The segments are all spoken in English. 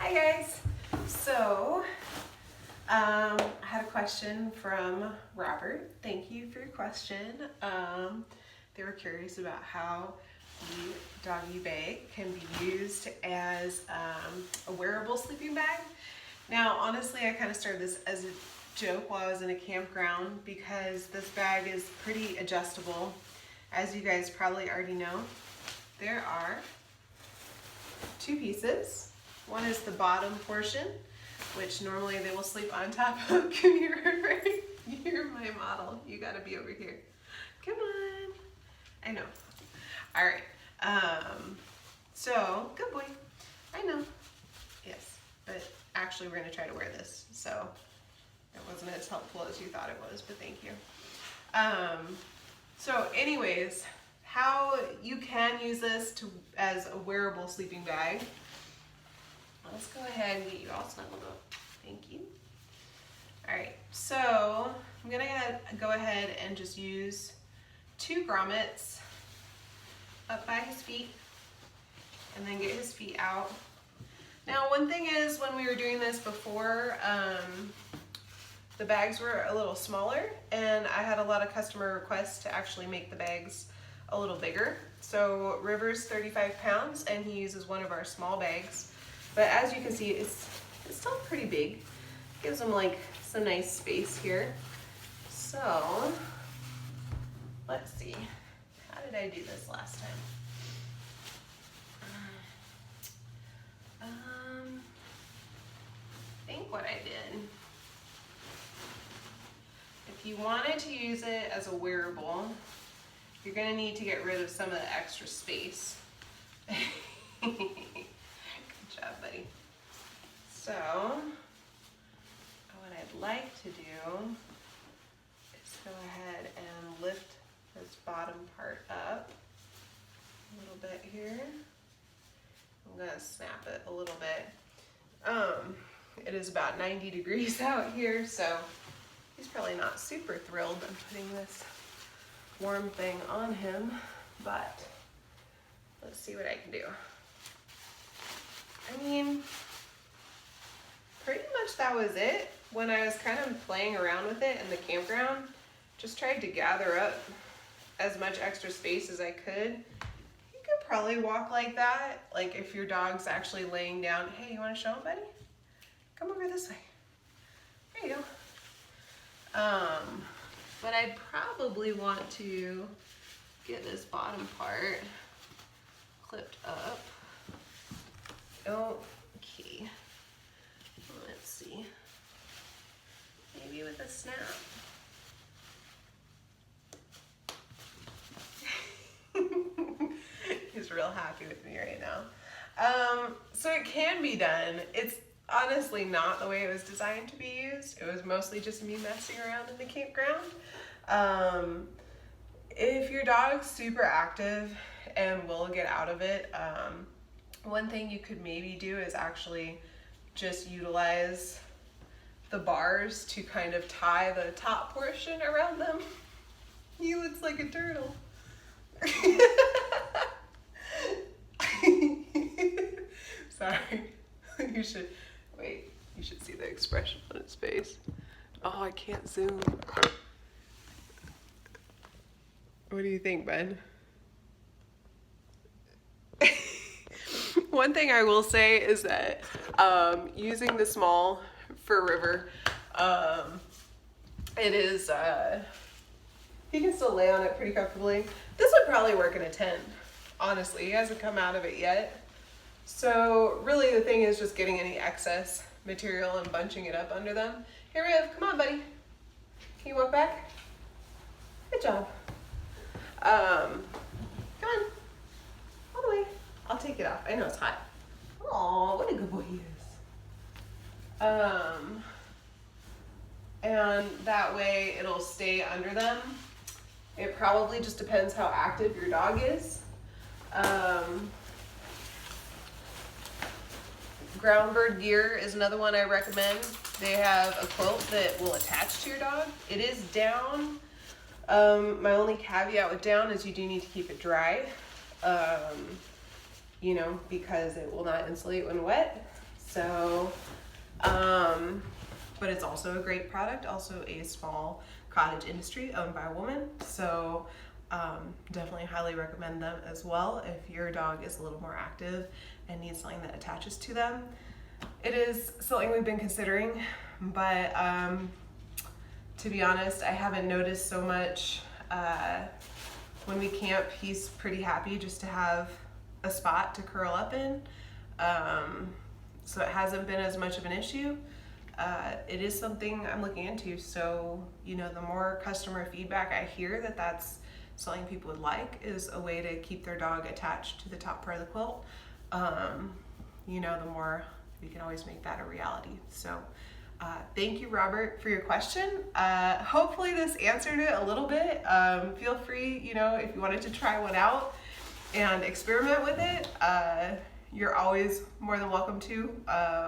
Hi guys. So, I had a question from Robert. Thank you for your question. They were curious about how the doggy bag can be used as a wearable sleeping bag. Now, honestly, I kind of started this as a joke while I was in a campground because this bag is pretty adjustable. As you guys probably already know, there are two pieces. One is the bottom portion, which normally they will sleep on top of. Come here, right? You're my model. You gotta be over here. Come on. I know. All right. So, good boy. I know. Yes, but actually we're gonna try to wear this, so it wasn't as helpful as you thought it was, but thank you. So anyways, how you can use this as a wearable sleeping bag. Let's go ahead and get you all snuggled up. Thank you. All right, so I'm gonna go ahead and just use 2 grommets up by his feet and then get his feet out. Now, one thing is when we were doing this before, the bags were a little smaller and I had a lot of customer requests to actually make the bags a little bigger. So River's 35 pounds and he uses one of our small bags. But as you can see, it's still pretty big. Gives him like some nice space here. So let's see, how did I do this last time? I think what I did, if you wanted to use it as a wearable, you're gonna need to get rid of some of the extra space. Good job, buddy. So, what I'd like to do is go ahead and lift this bottom part up a little bit here. I'm gonna snap it a little bit. It is about 90 degrees out here, so he's probably not super thrilled I'm putting this warm thing on him, but let's see what I can do. I mean, pretty much that was it. When I was kind of playing around with it in the campground, just tried to gather up as much extra space as I could. You could probably walk like that, like if your dog's actually laying down. Hey, you wanna show him, buddy? Come over this way. There you go. But I probably want to get this bottom part clipped up. Okay. Let's see. Maybe with a snap. He's real happy with me right now. So it can be done. It's honestly not the way it was designed to be used. It was mostly just me messing around in the campground. If your dog's super active and will get out of it, one thing you could maybe do is actually just utilize the bars to kind of tie the top portion around them. He looks like a turtle. Sorry. You should see the expression on his face. Oh, I can't zoom. What do you think, Ben? One thing I will say is that using the small for River, it is, he can still lay on it pretty comfortably. This would probably work in a tent, honestly. He hasn't come out of it yet. So really the thing is just getting any excess material and bunching it up under them. Here, Riv, come on, buddy. Can you walk back? Good job. Come on, all the way. I'll take it off. I know it's hot. Oh, what a good boy he is. And that way it'll stay under them. It probably just depends how active your dog is. Groundbird Gear is another one I recommend. They have a quilt that will attach to your dog. It is down. My only caveat with down is you do need to keep it dry, you know, because it will not insulate when wet. So, but it's also a great product, also a small cottage industry owned by a woman. So definitely highly recommend them as well if your dog is a little more active and needs something that attaches to them. It is something we've been considering, but to be honest, I haven't noticed so much. When we camp, he's pretty happy just to have a spot to curl up in. So it hasn't been as much of an issue. It is something I'm looking into. So, you know, the more customer feedback I hear that that's something people would like, is a way to keep their dog attached to the top part of the quilt, you know, the more we can always make that a reality. So thank you, Robert, for your question. Hopefully this answered it a little bit. Feel free, you know, if you wanted to try one out and experiment with it, you're always more than welcome to.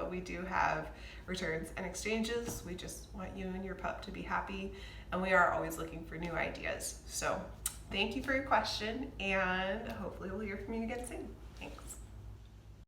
We do have returns and exchanges. We just want you and your pup to be happy, and we are always looking for new ideas. So thank you for your question, and hopefully we'll hear from you again soon. Thanks.